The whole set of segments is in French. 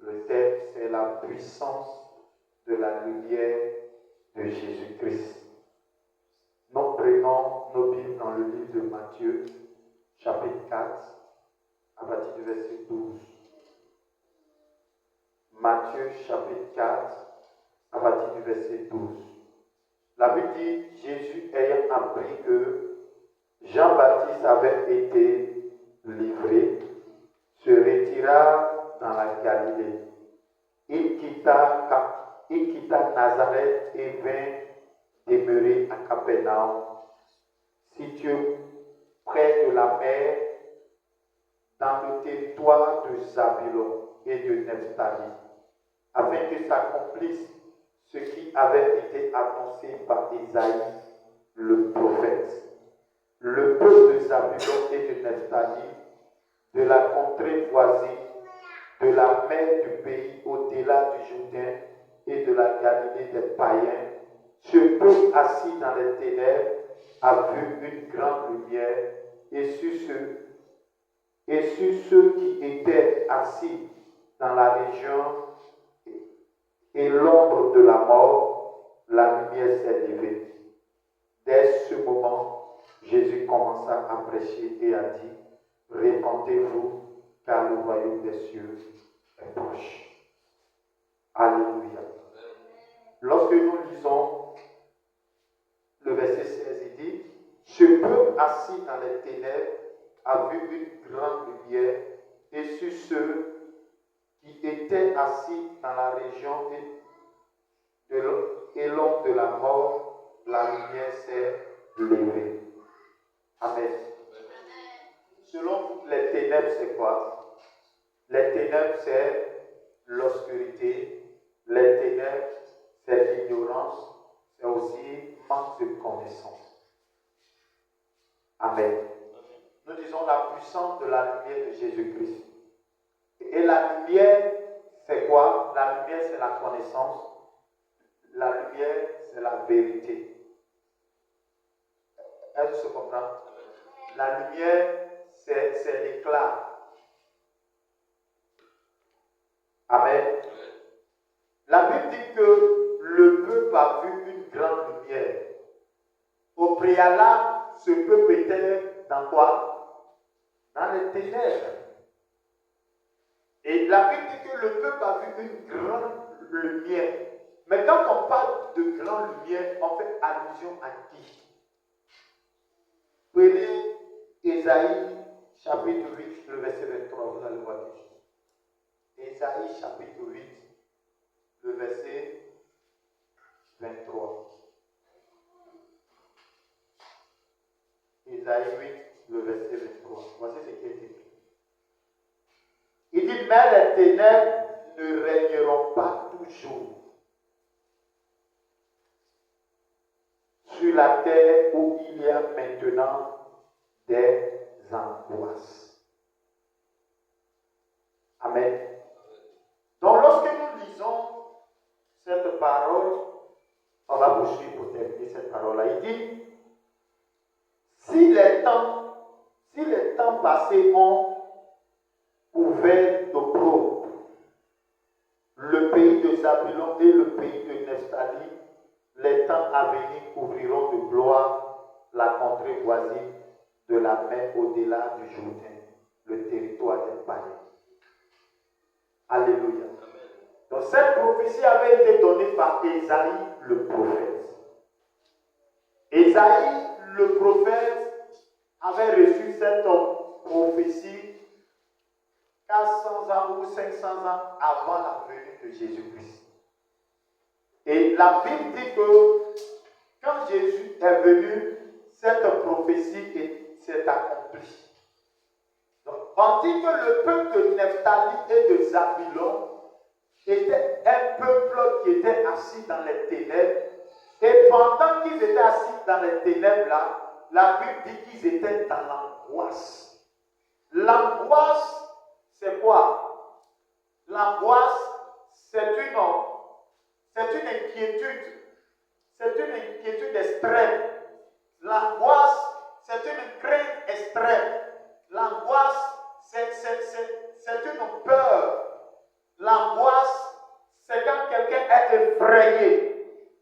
Le thème, c'est la puissance de la lumière de Jésus-Christ. Nous prenons nos Bibles dans le livre de Matthieu, chapitre 4, à partir du verset 12. Matthieu, chapitre 4, à partir du verset 12. La Bible dit, Jésus ayant appris que Jean-Baptiste avait été livré, se retira dans la Galilée. Il quitta Nazareth et vint demeurer à Capernaum, situé près de la mer, dans le territoire de Zabulon et de Nephtali, afin que s'accomplisse ce qui avait été annoncé par Isaïe, le prophète. Le peuple de Zabulon et de Nephtali, de la contrée voisine, de la mer du pays au-delà du Jourdain et de la Galilée des païens, ce peuple assis dans les ténèbres a vu une grande lumière, et sur ceux qui étaient assis dans la région et l'ombre de la mort, la lumière s'est levée. Dès ce moment, Jésus commença à prêcher et a dit, répentez-vous, car le royaume des cieux est proche. Alléluia. Lorsque nous lisons le verset 16, il dit, ce peuple assis dans les ténèbres a vu une grande lumière, et sur ceux qui étaient assis dans la région et l'ombre de la mort, la lumière s'est levée. Amen. Selon vous, les ténèbres, c'est quoi? Les ténèbres, c'est l'obscurité. Les ténèbres, c'est l'ignorance. C'est aussi manque de connaissance. Amen. Nous disons la puissance de la lumière de Jésus-Christ. Et la lumière, c'est quoi? La lumière, c'est la connaissance. La lumière, c'est la vérité. Est-ce que se comprend? La lumière, c'est l'éclat. Amen. La Bible dit que le peuple a vu une grande lumière. Au préalable, ce peuple était dans quoi? Dans les ténèbres. Et la Bible dit que le peuple a vu une grande lumière. Mais quand on parle de grande lumière, on fait allusion à qui? Prenez Ésaïe chapitre 8, le verset 23, vous allez voir quelque chose. Ésaïe chapitre 8, le verset 23. Ésaïe 8, le verset 23. Voici ce qui est écrit. Il dit, mais les ténèbres ne régneront pas toujours sur la terre où il y a maintenant des angoisses. Amen. Donc lorsque nous lisons cette parole, on va poursuivre pour terminer cette parole-là. Il dit, si les temps passés ont ouvert d'opprobre le pays de Zabulon et le pays de Nephtali, les temps à venir couvriront de gloire la contrée voisine de la mer au-delà du Jourdain, le territoire des païens. Alléluia. Donc cette prophétie avait été donnée par Ésaïe le prophète. Ésaïe le prophète avait reçu cette prophétie 400 ans ou 500 ans avant la venue de Jésus-Christ. Et la Bible dit que quand Jésus est venu, cette prophétie s'est accomplie. Donc, on dit que le peuple de Nephtali et de Zabulon était un peuple qui était assis dans les ténèbres. Et pendant qu'ils étaient assis dans les ténèbres là, la Bible dit qu'ils étaient dans l'angoisse. L'angoisse, c'est quoi? L'angoisse, c'est une inquiétude. C'est une inquiétude extrême. L'angoisse, c'est une crainte extrême. L'angoisse, c'est une peur. L'angoisse, effrayés.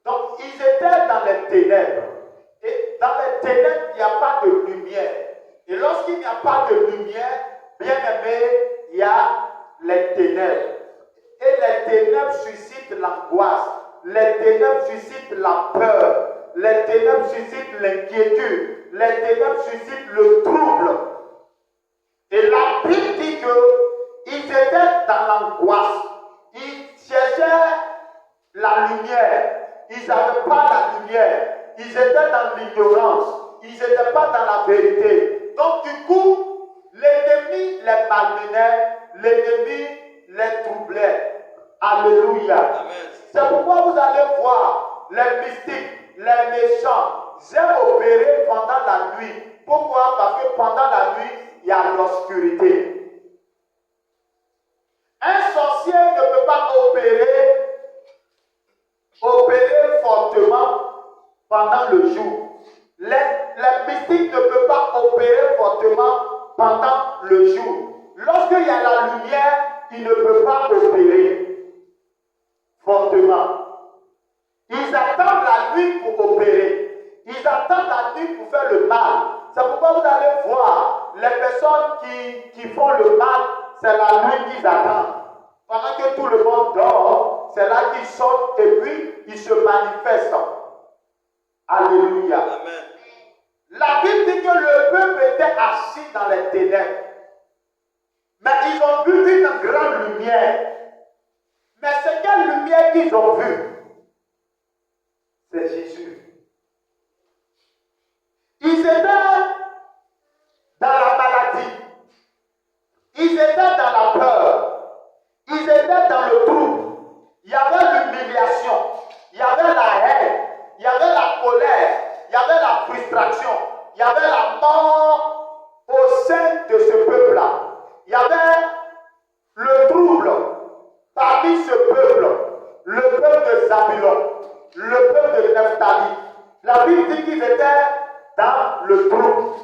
Donc, ils étaient dans les ténèbres. Et dans les ténèbres, il n'y a pas de lumière. Et lorsqu'il n'y a pas de lumière, bien aimé, il y a les ténèbres. Et les ténèbres suscitent l'angoisse. Les ténèbres suscitent la peur. Les ténèbres suscitent l'inquiétude. Les ténèbres suscitent le trouble. Et la Bible dit qu'ils étaient dans l'angoisse. Ils cherchaient la lumière. Ils n'avaient pas la lumière. Ils étaient dans l'ignorance. Ils n'étaient pas dans la vérité. Donc du coup, l'ennemi les malmenait. L'ennemi les troublait. Alléluia. Amen. C'est pourquoi vous allez voir les mystiques, les méchants, ils aiment opérer pendant la nuit. Pourquoi? Parce que pendant la nuit, il y a l'obscurité. Un sorcier ne peut pas opérer fortement pendant le jour. Les mystiques ne peuvent pas opérer fortement pendant le jour. Lorsqu'il y a la lumière, ils ne peuvent pas opérer fortement. Ils attendent la nuit pour opérer. Ils attendent la nuit pour faire le mal. C'est pourquoi vous allez voir les personnes qui font le mal, c'est la nuit qu'ils attendent. Pendant que tout le monde dort, c'est là qu'ils sortent et puis ils se manifestent. Alléluia. Amen. La Bible dit que le peuple était assis dans les ténèbres. Mais ils ont vu une grande lumière. Mais c'est quelle lumière qu'ils ont vue? C'est Jésus. Ils étaient dans la maladie. Ils étaient dans la peur. Ils étaient dans le trouble. Il y avait l'humiliation. Il y avait la haine. Il y avait la colère. Il y avait la frustration. Il y avait la mort au sein de ce peuple-là. Il y avait le trouble parmi ce peuple. Le peuple de Zabulon. Le peuple de Nephtali. La Bible dit qu'ils étaient dans le trouble.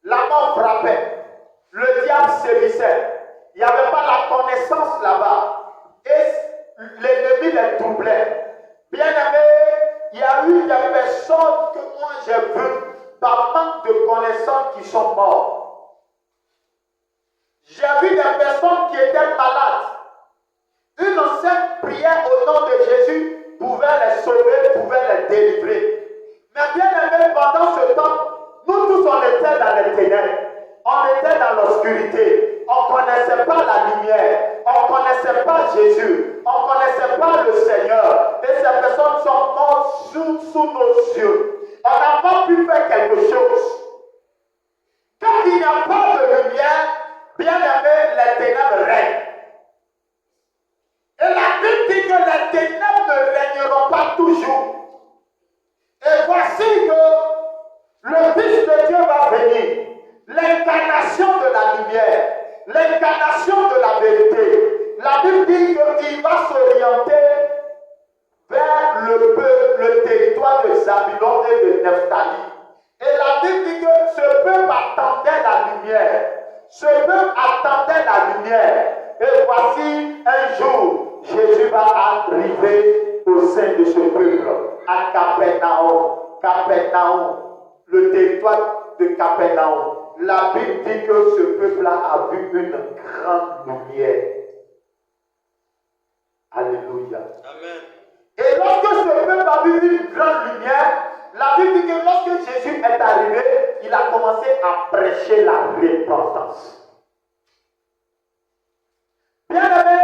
La mort frappait. Le diable sévissait. Il n'y avait pas la connaissance là-bas. Et l'ennemi les troublait. Bien aimé, il y a eu des personnes que moi j'ai vues par manque de connaissances qui sont mortes. J'ai vu des personnes qui étaient malades. Une simple prière au nom de Jésus pouvait les sauver, pouvait les délivrer. Mais bien aimé, pendant ce temps, nous tous on était dans les ténèbres. On était dans l'obscurité. On ne connaissait pas la lumière. On ne connaissait pas Jésus. On ne connaissait pas le Seigneur. Et ces personnes sont mortes sous nos yeux. On n'a pas pu faire quelque chose. Quand il n'y a pas de lumière, bien aimé, les ténèbres règnent. Et la Bible dit que les ténèbres ne régneront pas toujours. Et voici que le Fils de Dieu va venir. L'incarnation de la lumière, l'incarnation de la vérité. La Bible dit qu'il va s'orienter vers le territoire de Zabulon et de Nephtali. Et la Bible dit que ce peuple attendait la lumière. Ce peuple attendait la lumière. Et voici un jour, Jésus va arriver au sein de ce peuple, à Capernaum. Capernaum, le territoire de Capernaum. La Bible dit que ce peuple-là a vu une grande lumière. Alléluia. Amen. Et lorsque ce peuple a vu une grande lumière, la Bible dit que lorsque Jésus est arrivé, il a commencé à prêcher la repentance. Bien aimé,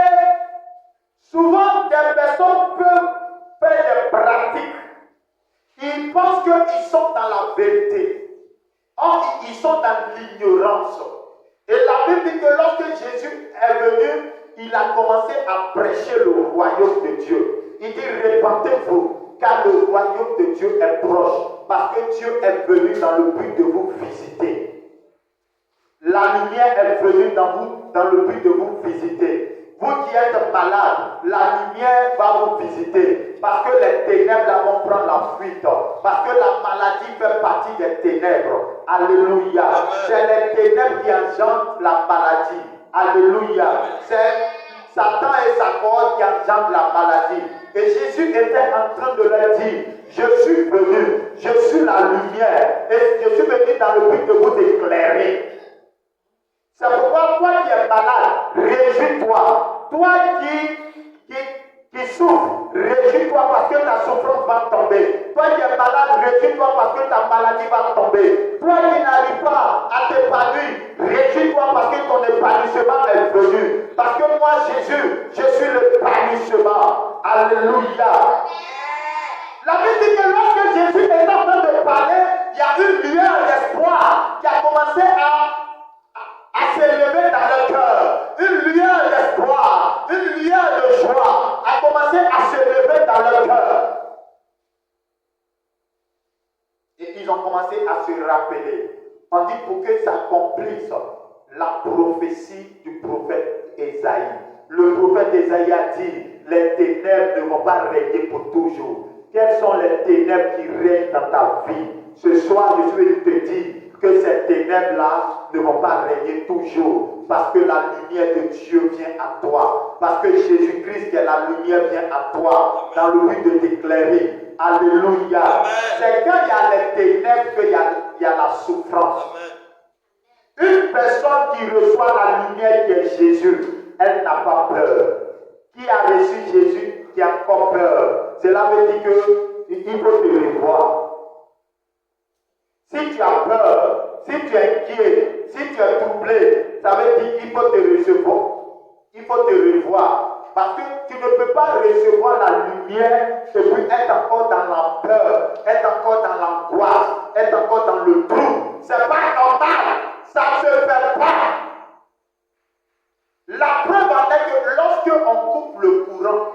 souvent des personnes peuvent faire des pratiques. Ils pensent qu'ils sont dans la vérité. Or, ils sont dans l'ignorance. Et la Bible dit que lorsque Jésus est venu, il a commencé à prêcher le royaume de Dieu. Il dit, répentez-vous, car le royaume de Dieu est proche. Parce que Dieu est venu dans le but de vous visiter. La lumière est venue dans le but de vous visiter. Vous qui êtes malade, la lumière va vous visiter. Parce que les ténèbres là vont prendre la fuite. Parce que la maladie fait partie des ténèbres. Alléluia. Amen. C'est les ténèbres qui engendrent la maladie. Alléluia. C'est Satan et sa cohorte qui engendrent la maladie. Et Jésus était en train de leur dire, je suis venu, je suis la lumière, et je suis venu dans le but de vous éclairer. C'est pourquoi toi qui es malade, réjouis-toi. Toi qui souffres, réjouis-toi parce que ta souffrance va tomber. Toi qui es malade, réjouis-toi parce que ta maladie va tomber. Toi qui n'arrives pas à t'épanouir, réjouis-toi parce que ton épanouissement est venu. Parce que moi, Jésus, je suis l'épanouissement. Alléluia. La Bible dit que lorsque Jésus est en train de parler, il y a une lueur d'espoir qui a commencé à s'élever dans le cœur. Une lueur d'espoir, une lueur de joie a commencé à s'élever dans le cœur. Et ils ont commencé à se rappeler. On dit pour que s'accomplisse la prophétie du prophète Ésaïe. Le prophète Ésaïe a dit, les ténèbres ne vont pas régner pour toujours. Quelles sont les ténèbres qui règnent dans ta vie? Ce soir, je suis te dire que ces ténèbres-là ne vont pas régner toujours. Parce que la lumière de Dieu vient à toi. Parce que Jésus-Christ, qui est la lumière, vient à toi. Dans le but de t'éclairer. Alléluia. C'est quand il y a les ténèbres qu'il y a la souffrance. Une personne qui reçoit la lumière qui est Jésus, elle n'a pas peur. Qui a reçu Jésus, qui a encore peur? Cela veut dire qu'il faut te revoir. Si tu as peur, si tu es inquiet, si tu es troublé, ça veut dire qu'il faut te recevoir. Il faut te revoir. Parce que tu ne peux pas recevoir la lumière et puis être encore dans la peur, être encore dans l'angoisse, être encore dans le trou. C'est pas normal. Ça ne se fait pas. La preuve en est que lorsque on coupe le courant,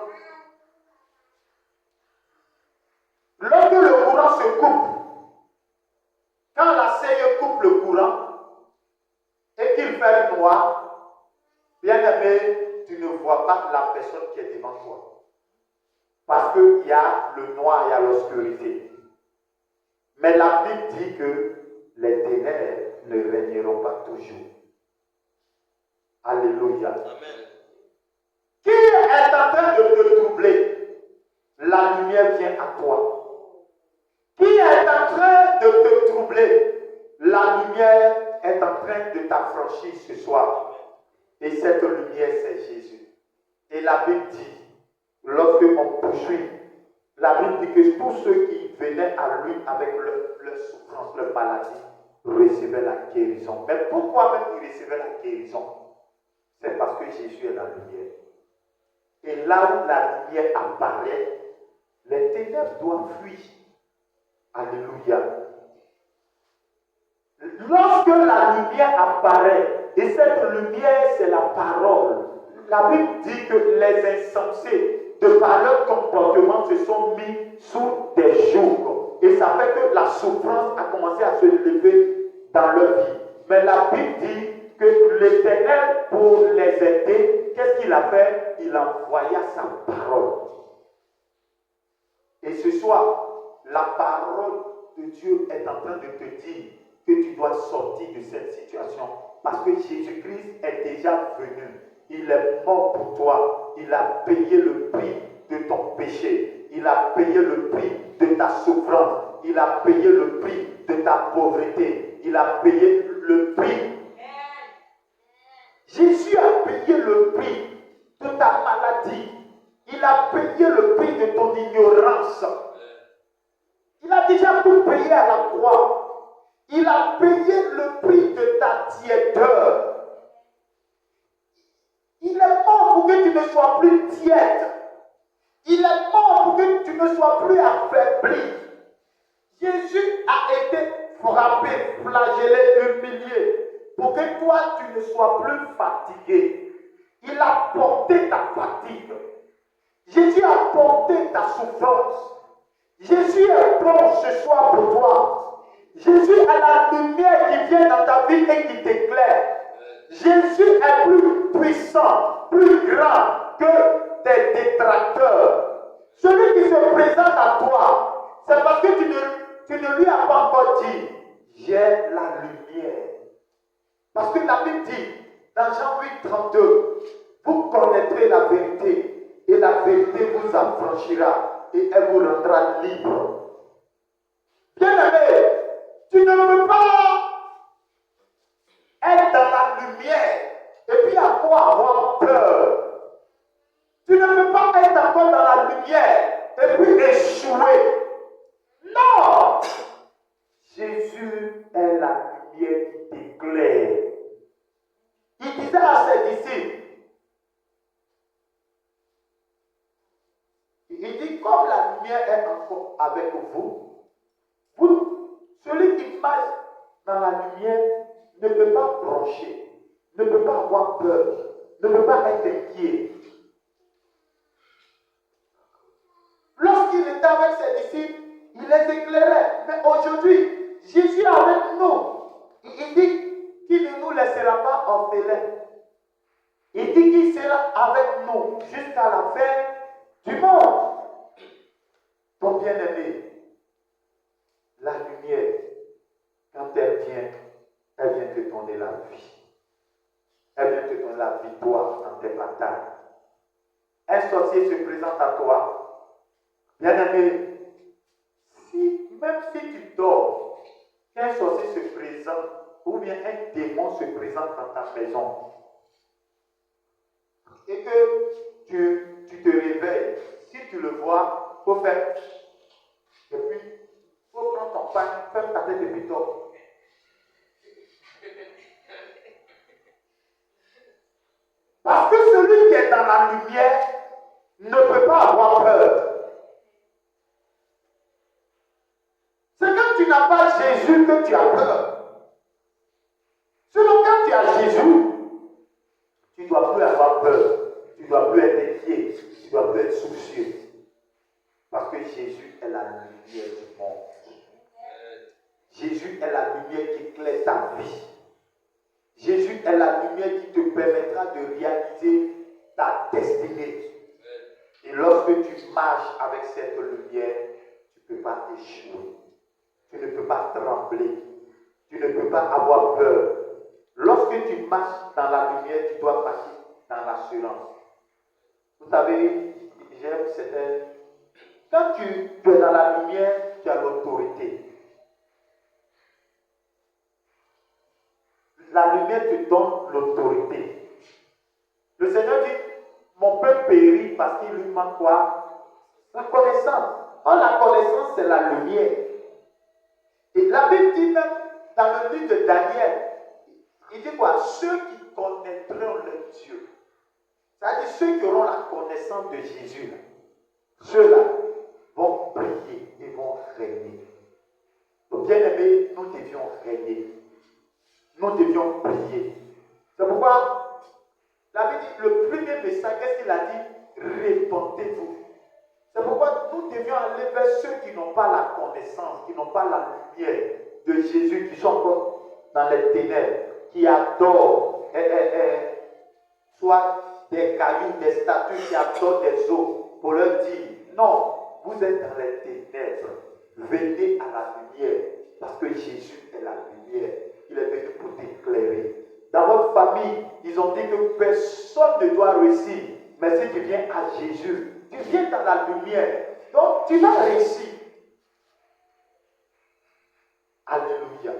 lorsque le courant se coupe, quand la CE coupe le courant et qu'il fait noir, bien aimé, tu ne vois pas la personne qui est devant toi. Parce qu'il y a le noir, il y a l'obscurité. Mais la Bible dit que les ténèbres ne régneront pas toujours. Alléluia. Amen. Qui est en train de te troubler? La lumière vient à toi. Qui est en train de te troubler? La lumière est en train de t'affranchir ce soir. Et cette lumière, c'est Jésus. Et la Bible dit, lorsque on poursuit, la Bible dit que tous ceux qui venaient à lui avec leur souffrance, leur maladie, recevaient la guérison. Mais pourquoi même ils recevaient la guérison? C'est parce que Jésus est la lumière. Et là où la lumière apparaît, les ténèbres doivent fuir. Alléluia. Lorsque la lumière apparaît, et cette lumière, c'est la parole. La Bible dit que les insensés, de par leur comportement, se sont mis sous des jougs. Et ça fait que la souffrance a commencé à se lever dans leur vie. Mais la Bible dit que l'Éternel, pour les aider, qu'est-ce qu'il a fait? Il envoya sa parole. Et ce soir, la parole de Dieu est en train de te dire que tu dois sortir de cette situation. Parce que Jésus-Christ est déjà venu. Il est mort pour toi. Il a payé le prix de ton péché. Il a payé le prix de ta souffrance. Il a payé le prix de ta pauvreté. Il a payé le prix. Jésus a payé le prix de ta maladie. Il a payé le prix de ton ignorance. Il a déjà tout payé à la croix. Il a payé le prix de ta tiédeur. Il est mort pour que tu ne sois plus tiède. Il est mort pour que tu ne sois plus affaibli. Jésus a été frappé, flagellé, humilié, pour que toi, tu ne sois plus fatigué. Il a porté ta fatigue. Jésus a porté ta souffrance. Jésus est bon ce soir pour toi. Jésus est la lumière qui vient dans ta vie et qui t'éclaire. Jésus est plus puissant, plus grand que tes détracteurs. Celui qui se présente à toi, c'est parce que tu ne lui as pas encore dit, j'ai la lumière. Parce que la Bible dit, dans Jean 8, 32, vous connaîtrez la vérité et la vérité vous vous affranchira et elle vous rendra libre. Bien-aimé, tu ne peux pas être dans la lumière et puis avoir peur. Tu ne peux pas être encore dans la lumière et puis échouer. Non! Jésus est la lumière qui t'éclaire. Il disait à ses disciples, il dit, comme la lumière est encore avec vous, celui qui marche dans la lumière ne peut pas broncher, ne peut pas avoir peur, ne peut pas être inquiet. Lorsqu'il était avec ses disciples, il les éclairait. Mais aujourd'hui, Jésus est avec nous. Il dit qu'il ne nous laissera pas orphelins. Il dit qu'il sera avec nous jusqu'à la fin du monde. Ton bien-aimé, la lumière, quand elle vient te donner la vie. Elle vient te donner la victoire dans tes batailles. Un sorcier se présente à toi. Bien-aimé, même si tu dors, qu'un sorcier se présente, ou bien un démon se présente dans ta maison, et que tu te réveilles, si tu le vois, il faut faire, et puis, il faut prendre ton pain, faire ta tête et puis dors. Parce que celui qui est dans la lumière ne peut pas avoir peur. C'est quand tu n'as pas Jésus que tu as peur. Sinon, quand tu as Jésus, tu ne dois plus avoir peur. Tu ne dois plus être inquiet. Tu ne dois plus être soucieux. Parce que Jésus est la lumière du monde. Jésus est la lumière qui éclaire ta vie. Jésus est la lumière qui te permettra de réaliser ta destinée. Et lorsque tu marches avec cette lumière, tu ne peux pas échouer. Tu ne peux pas trembler. Tu ne peux pas avoir peur. Lorsque tu marches dans la lumière, tu dois passer dans l'assurance. Vous savez, j'aime certaines. Quand tu es dans la lumière, tu as l'autorité. La lumière te donne l'autorité. Le Seigneur dit, mon peuple périt parce qu'il lui manque quoi? La connaissance. Or, la connaissance, c'est la lumière. Et la Bible dit même, dans le livre de Daniel, il dit quoi? Ceux qui connaîtront le Dieu. C'est-à-dire ceux qui auront la connaissance de Jésus. Ceux-là vont briller et vont régner. Donc, bien-aimés, nous devions régner. Nous devions briller. C'est pourquoi la Bible dit, le premier message, qu'est-ce qu'il a dit? Répandez-vous. C'est pourquoi nous devions aller vers ceux qui n'ont pas la connaissance, qui n'ont pas la lumière de Jésus, qui sont encore dans les ténèbres, qui adorent soit des cailloux, des statues, qui adorent des eaux, pour leur dire, non, vous êtes dans les ténèbres, venez à la lumière, parce que Jésus est la lumière, il est venu pour t'éclairer. Dans votre famille, ils ont dit que personne ne doit réussir, mais si tu viens à Jésus, tu viens dans la lumière, donc tu vas réussir. Alléluia.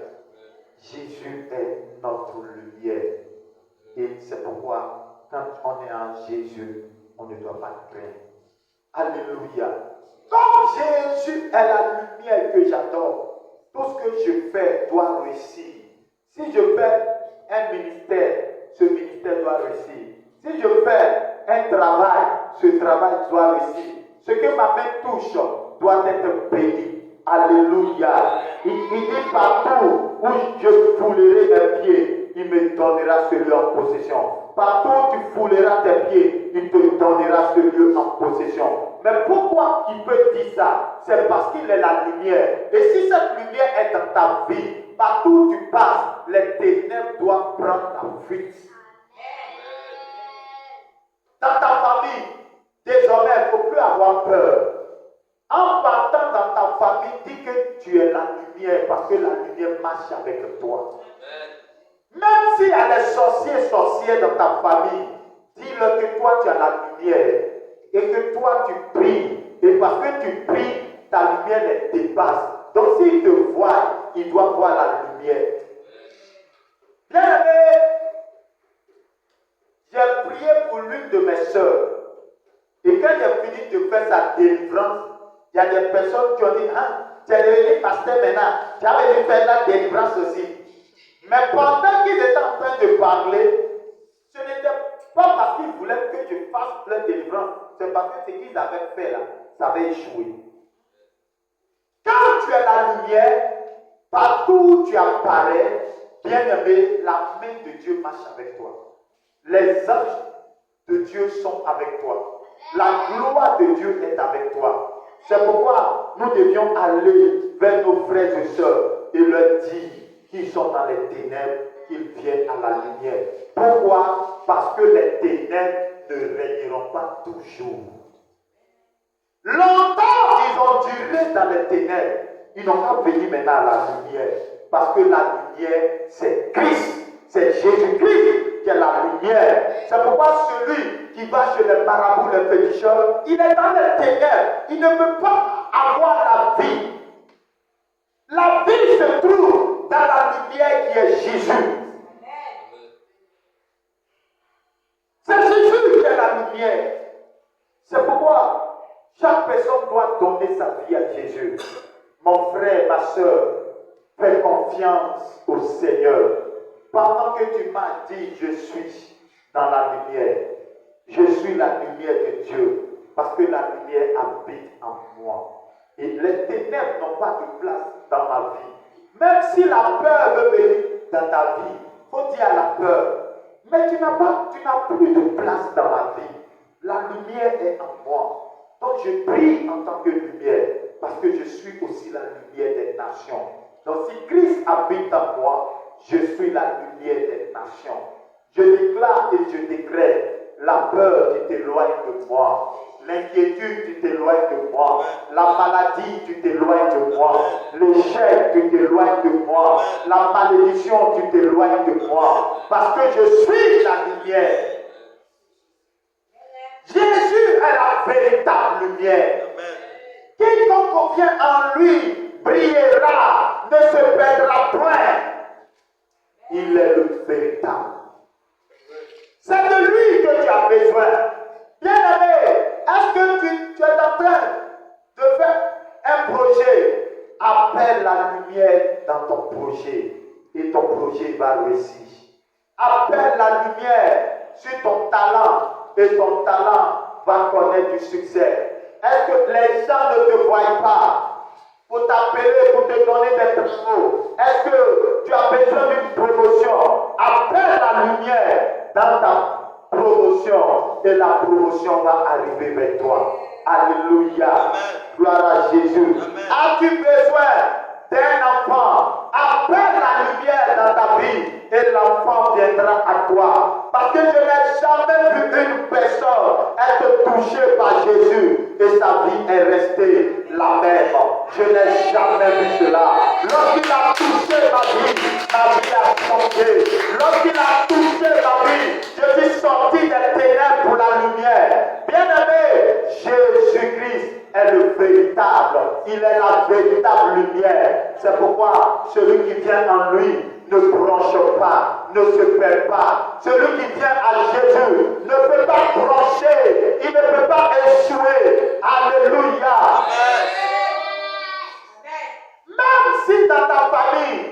Jésus est notre lumière. Et c'est pourquoi, quand on est en Jésus, on ne doit pas craindre. Alléluia. Comme Jésus est la lumière que j'adore, tout ce que je fais doit réussir. Si je fais un ministère, ce ministère doit réussir. Si je fais un travail, ce travail doit réussir. Ce que ma main touche doit être béni. Alléluia. Il dit partout où je foulerai mes pieds, il me donnera ce lieu en possession. Partout où tu fouleras tes pieds, il te donnera ce lieu en possession. Mais pourquoi il peut dire ça? C'est parce qu'il est la lumière. Et si cette lumière est dans ta vie, partout où tu passes, les ténèbres doivent prendre la fuite. Dans ta famille, désormais, il ne faut plus avoir peur. En partant dans ta famille, dis que tu es la lumière parce que la lumière marche avec toi. Même s'il y a les sorciers dans ta famille, dis-leur que toi tu as la lumière et que toi tu brilles parce que tu pries, ta lumière les dépasse. Donc s'il te voit, il doit voir la lumière. Bien aimé, j'ai prié pour l'une de mes soeurs. Et quand j'ai fini de faire sa délivrance, il y a des personnes qui ont dit, ah, tu es devenu pasteur maintenant, j'avais dû faire la délivrance aussi. Mais pendant qu'ils étaient en train de parler, ce n'était pas parce qu'ils voulaient que je fasse leur délivrance, c'est parce que ce qu'ils avaient fait là, ça avait échoué. Quand tu es la lumière, partout où tu apparais, bien aimé, la main de Dieu marche avec toi. Les anges de Dieu sont avec toi. La gloire de Dieu est avec toi. C'est pourquoi nous devions aller vers nos frères et sœurs et leur dire qu'ils sont dans les ténèbres, qu'ils viennent à la lumière. Pourquoi? Parce que les ténèbres ne régneront pas toujours. Longtemps, ils ont duré dans les ténèbres. Ils n'ont pas venir maintenant à la lumière. Parce que la lumière, c'est Christ. C'est Jésus-Christ qui est la lumière. C'est pourquoi celui qui va chez les marabouts, les féticheurs, il est dans les ténèbres. Il ne peut pas avoir la vie. La vie se trouve dans la lumière qui est Jésus. C'est Jésus qui est la lumière. C'est pourquoi chaque personne doit donner sa vie à Jésus. Mon frère, ma soeur, fais confiance au Seigneur. Pendant que tu m'as dit, je suis dans la lumière. Je suis la lumière de Dieu. Parce que la lumière habite en moi. Et les ténèbres n'ont pas de place dans ma vie. Même si la peur veut venir dans ta vie, il faut dire à la peur, mais tu n'as plus de place dans ma vie. La lumière est en moi. Donc je brille en tant que lumière, parce que je suis aussi la lumière des nations. Donc si Christ habite en moi, je suis la lumière des nations. Je déclare et je décrète, la peur, tu t'éloignes de moi. L'inquiétude, tu t'éloignes de moi. La maladie, tu t'éloignes de moi. L'échec, tu t'éloignes de moi. La malédiction, tu t'éloignes de moi. Parce que je suis la lumière. Jésus est la véritable lumière. Quiconque vient en lui brillera, ne se perdra point. Il est le véritable. C'est de lui que tu as besoin. Bien-aimé, est-ce que tu es en train de faire un projet? Appelle la lumière dans ton projet et ton projet va réussir. Appelle la lumière sur ton talent et ton talent va connaître du succès. Est-ce que les gens ne te voient pas pour t'appeler, pour te donner des travaux? Est-ce que tu as besoin d'une promotion? Appelle la lumière dans ta promotion et la promotion va arriver vers toi. Alléluia. Amen. Gloire à Jésus. As-tu besoin d'un enfant? Appelle la lumière dans ta vie et l'enfant viendra à toi. Parce que je n'ai jamais vu une personne être touchée par Jésus et sa vie est restée la même. Je n'ai jamais vu cela. Lorsqu'il a touché ma vie a changé. Lorsqu'il a touché ma vie, je suis sorti des ténèbres pour la lumière. Bien-aimé, Jésus-Christ est le véritable. Il est la véritable lumière. C'est pourquoi celui qui vient en lui ne branche pas, ne se perd pas. Celui qui vient à Jésus ne peut pas brancher, il ne peut pas échouer. Alléluia. Amen. Même si dans ta famille,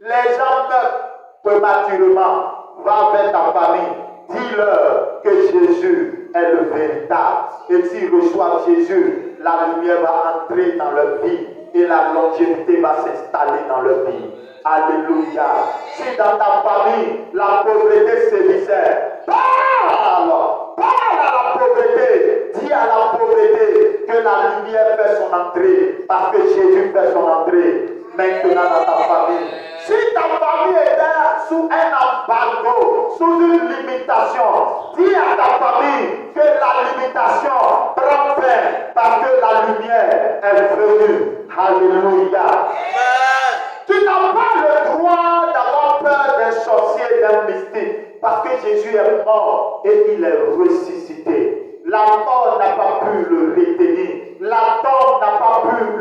les gens meurent prématurément, va vers ta famille, dis-leur que Jésus est le véritable. Et s'ils reçoivent Jésus, la lumière va entrer dans leur vie et la longévité va s'installer dans leur vie. Alléluia. Si dans ta famille, la pauvreté sévissait, parle à la pauvreté. Dis à la pauvreté que la lumière fait son entrée, parce que Jésus fait son entrée maintenant dans ta famille. Si ta famille était sous un embargo, sous une limitation, dis à ta famille que la limitation prend fin, parce que la lumière est venue. Alléluia. Amen. Tu n'as pas le droit d'avoir peur d'un sorcier, d'un mystique, parce que Jésus est mort et il est ressuscité. La mort n'a pas pu le retenir. La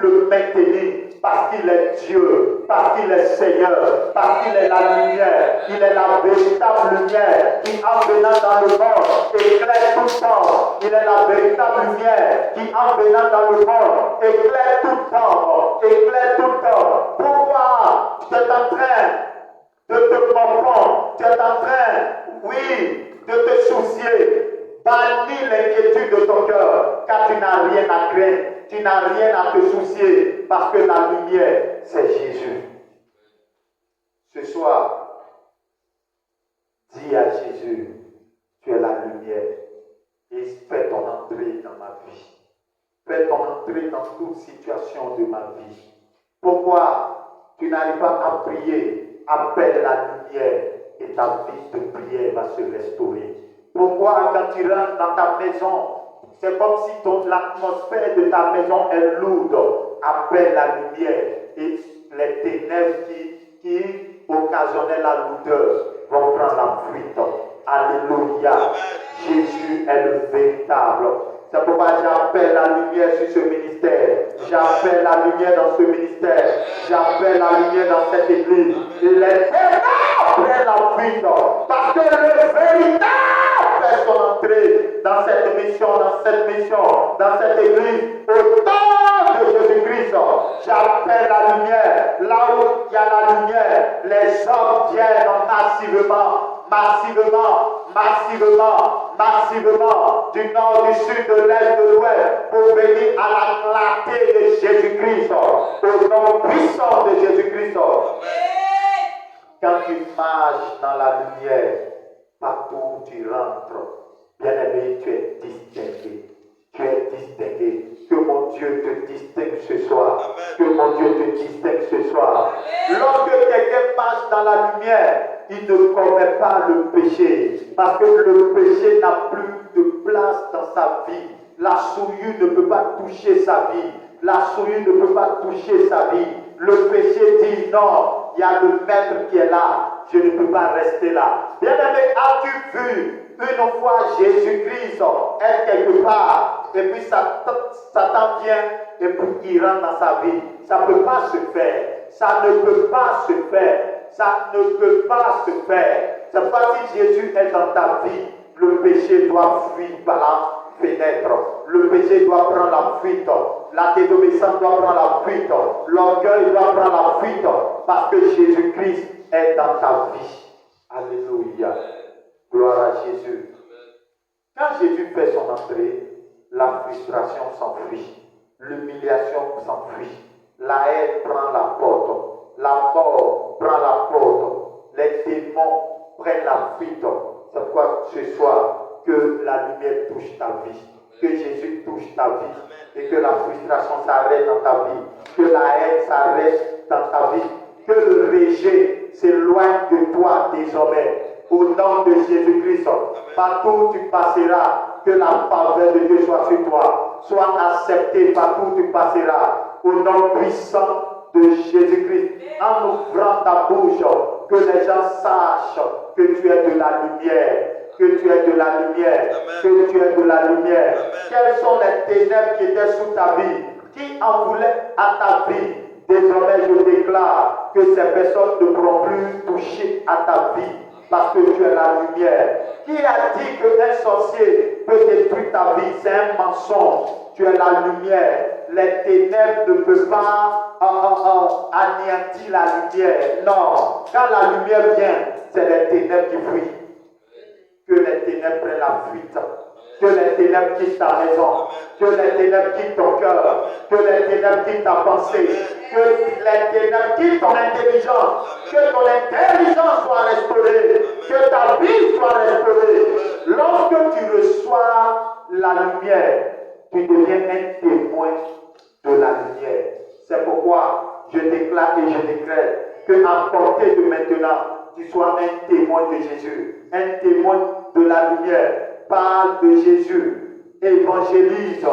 le maintenir, parce qu'il est Dieu, parce qu'il est Seigneur, parce qu'il est la lumière, il est la véritable lumière qui, en venant dans le monde, éclaire tout le temps. Il est la véritable lumière qui, en venant dans le monde, éclaire tout le temps, éclaire tout le temps. Pourquoi tu es en train de te confondre, tu es en train, oui, de te soucier? Bannis l'inquiétude de ton cœur, car tu n'as rien à craindre, tu n'as rien à te soucier, parce que la lumière, c'est Jésus. Ce soir, dis à Jésus, tu es la lumière, et fais ton entrée dans ma vie. Fais ton entrée dans toute situation de ma vie. Pourquoi tu n'arrives pas à prier? Appelle la lumière et ta vie de prière va se restaurer. Pourquoi quand tu rentres dans ta maison, c'est comme si l'atmosphère de ta maison est lourde? Appelle la lumière et les ténèbres qui occasionnaient la lourdeur vont prendre la fuite. Alléluia. Jésus est le véritable. C'est pourquoi j'appelle la lumière sur ce ministère. J'appelle la lumière dans ce ministère. J'appelle la lumière dans cette église. Et les ténèbres prennent la fuite. Parce que le véritable fait son entrée dans cette mission, dans cette église. Au nom de Jésus-Christ, j'appelle la lumière. Là où il y a la lumière, les hommes viennent massivement, du nord, du sud, de l'est, de l'ouest, pour venir à la clarté de Jésus-Christ, au nom puissant de Jésus-Christ. Quand tu marches dans la lumière, partout où tu rentres, bien-aimé, tu es distingué. Tu es distingué. Que mon Dieu te distingue ce soir. Que mon Dieu te distingue ce soir. Lorsque quelqu'un marche dans la lumière, il ne commet pas le péché. Parce que le péché n'a plus de place dans sa vie. La souillure ne peut pas toucher sa vie. La souillure ne peut pas toucher sa vie. Le péché dit non, il y a le maître qui est là. Je ne peux pas rester là. Bien-aimé, as-tu vu une fois Jésus-Christ est quelque part et puis Satan vient et puis il rentre dans sa vie? Ça ne peut pas se faire. Ça ne peut pas se faire. Ça ne peut pas se faire. C'est pas si Jésus est dans ta vie, le péché doit fuir par la fenêtre. Le péché doit prendre la fuite. La désobéissance doit prendre la fuite. L'orgueil doit prendre la fuite. Parce que Jésus-Christ est dans ta vie. Alléluia. Gloire à Jésus. Quand Jésus fait son entrée, la frustration s'enfuit. L'humiliation s'enfuit. La haine prend la porte. La mort prend la porte. Les démons prennent la fuite. C'est pourquoi ce soir, que la lumière touche ta vie. Que Jésus touche ta vie. Et que la frustration s'arrête dans ta vie. Que la haine s'arrête dans ta vie. Que le rejet s'éloigne de toi désormais. Au nom de Jésus-Christ, partout où tu passeras, que la faveur de Dieu soit sur toi. Sois accepté partout où tu passeras. Au nom puissant de Jésus-Christ, en ouvrant ta bouche, que les gens sachent que tu es de la lumière. Que tu es de la lumière. Amen. Que tu es de la lumière. Amen. Quelles sont les ténèbres qui étaient sous ta vie? Qui en voulait à ta vie? Désormais, je déclare que ces personnes ne pourront plus toucher à ta vie. Parce que tu es la lumière. Qui a dit qu'un sorcier peut détruire ta vie? C'est un mensonge. Tu es la lumière. Les ténèbres ne peuvent pas anéantir la lumière. Non. Quand la lumière vient, c'est les ténèbres qui fuient. Que les ténèbres prennent la fuite. Que les ténèbres quittent ta maison. Que les ténèbres quittent ton cœur. Que les ténèbres quittent ta pensée. Que les ténèbres quittent ton intelligence. Que ton intelligence soit restaurée. Que ta vie soit restaurée. Lorsque tu reçois la lumière, tu deviens un témoin de la lumière. C'est pourquoi je déclare et je décrète que à compter de maintenant, tu sois un témoin de Jésus, un témoin de la lumière. Parle de Jésus, évangélise,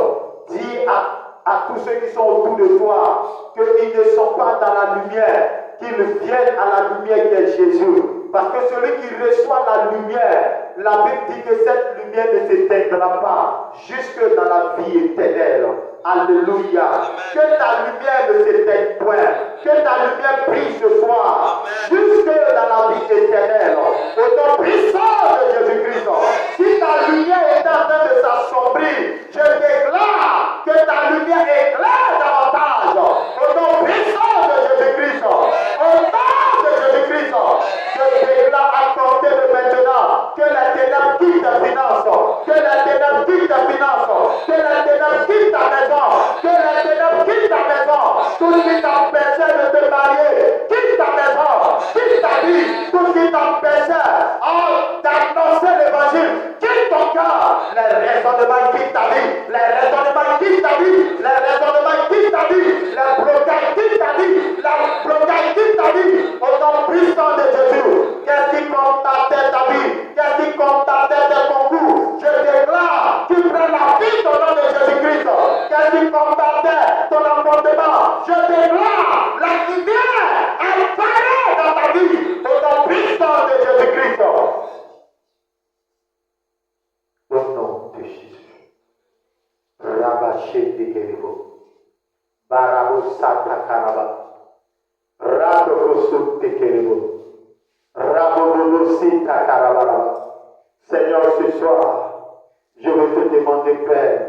dis à tous ceux qui sont autour de toi qu'ils ne sont pas dans la lumière, qu'ils viennent à la lumière qui est Jésus. Parce que celui qui reçoit la lumière, la Bible dit que cette lumière ne s'éteindra pas jusque dans la vie éternelle. Alléluia. Que ta lumière ne s'éteigne point. Que ta lumière brille ce soir. Jusque dans la vie éternelle. Au nom puissant de Jésus-Christ. Si ta lumière est en train de s'assombrir, je déclare que ta lumière éclaire davantage. Au nom puissant de Jésus-Christ. Au nom de Jésus-Christ. Je déclare à compter de maintenant que la ténèbre quitte ta finance. Que la ténèbre quitte ta finance. Que la ténèbre quitte ta maison. Que la ténèbre quitte ta maison. Tout ce qui t'empêchait de te marier, quitte ta maison, quitte ta vie. Tout ce qui t'empêchait d'annoncer l'évangile, quitte ton cœur. Les raisonnements quittent ta vie. Les raisonnements quittent ta vie. Les raisonnements quittent ta vie. Les blocages quittent ta vie. Les blocages quittent ta vie. Au nom puissant de Jésus. Qu'est-ce qui compte ta tête, ta vie? Qu'est-ce qui compte ta tête, tes concours? Je déclare qu'il prend la vie au nom de Jésus-Christ. Qu'est-ce qui compte ta tête, ton appartement? Je déclare la lumière, elle paraît dans ta vie. Au nom puissant de Jésus-Christ. Au nom de Jésus. Rabaché de Guéribo. Barabo Sata Karaba. Rabokosu de Guéribo. Rabobosi Takarabara. Seigneur, ce soir, je veux te demander, Père,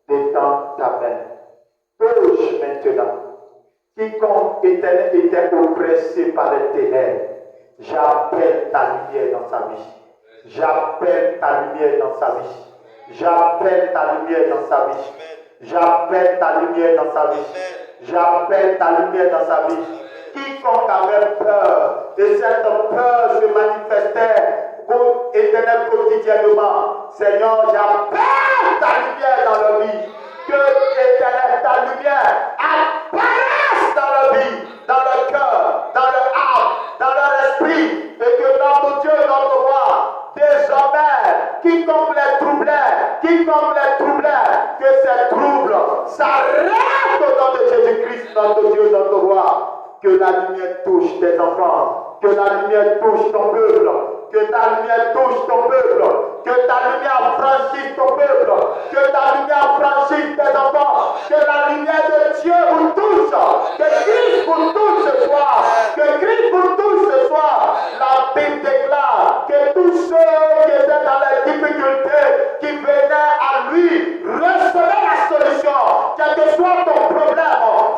d'étendre ta main. Touche maintenant. Quiconque était oppressé par les ténèbres, j'appelle ta lumière dans sa vie. J'appelle ta lumière dans sa vie. J'appelle ta lumière dans sa vie. J'appelle ta lumière dans sa vie. J'appelle ta lumière dans sa vie. Quiconque avait peur, et cette peur se manifestait éternel quotidiennement. Seigneur, j'appelle ta lumière dans leur vie. Que éternel, ta lumière apparaisse dans leur vie, dans leur cœur, dans leur âme, dans leur esprit. Et que notre Dieu, notre roi, désormais, quiconque les troublait, que ces troubles s'arrêtent au nom de Jésus-Christ, notre Dieu, notre roi. Que la lumière touche tes enfants, que la lumière touche ton peuple, que ta lumière touche ton peuple, que ta lumière franchisse ton peuple, que ta lumière franchisse tes enfants, que la lumière de Dieu vous touche, que Christ vous touche ce soir, que Christ vous touche ce soir. La Bible déclare que tous ceux qui étaient dans les difficultés, qui venaient à lui, recevaient la solution, quel que soit ton problème.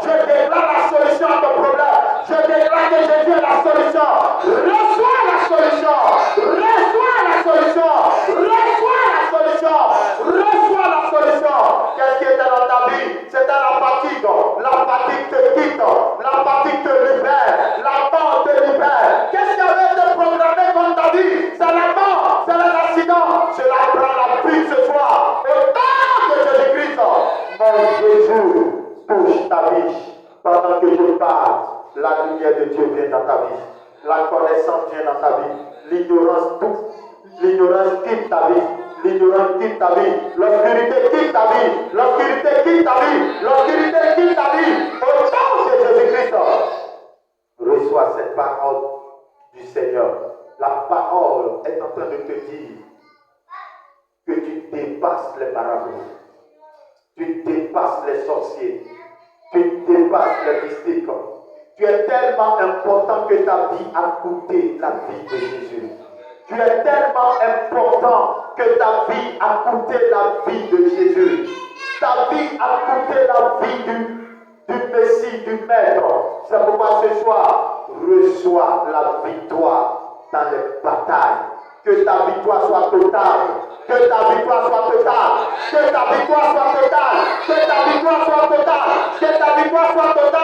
Je déclare la solution à ton problème. Je déclare que Jésus est la solution. Reçois la solution. Reçois la solution. Reçois la solution. Reçois la solution. Qu'est-ce qui était dans ta vie? C'était la fatigue. La fatigue te quitte. La fatigue te libère. La mort te libère. Qu'est-ce qui avait été programmé contre ta vie? C'est la mort. C'est l'accident. Cela prend la vie ce soir. Au nom de Jésus-Christ. Mon Jésus, touche ta vie. Pendant que je parle, la lumière de Dieu vient dans ta vie. La connaissance vient dans ta vie. L'ignorance quitte ta vie. L'ignorance quitte ta vie. L'obscurité quitte ta vie. L'obscurité quitte ta vie. L'obscurité quitte ta vie. Au nom de Jésus-Christ. Reçois cette parole du Seigneur. La parole est en train de te dire que tu dépasses les marabouts. Tu dépasses les sorciers. Tu dépasses les mystiques. Tu es tellement important que ta vie a coûté la vie de Jésus. Tu es tellement important que ta vie a coûté la vie de Jésus. Ta vie a coûté la vie du Messie, du Maître. C'est pourquoi ce soir, reçois la victoire dans les batailles. Que ta victoire soit totale. Que ta victoire soit totale. Que ta victoire soit totale. Que ta victoire soit totale. Que ta victoire soit totale.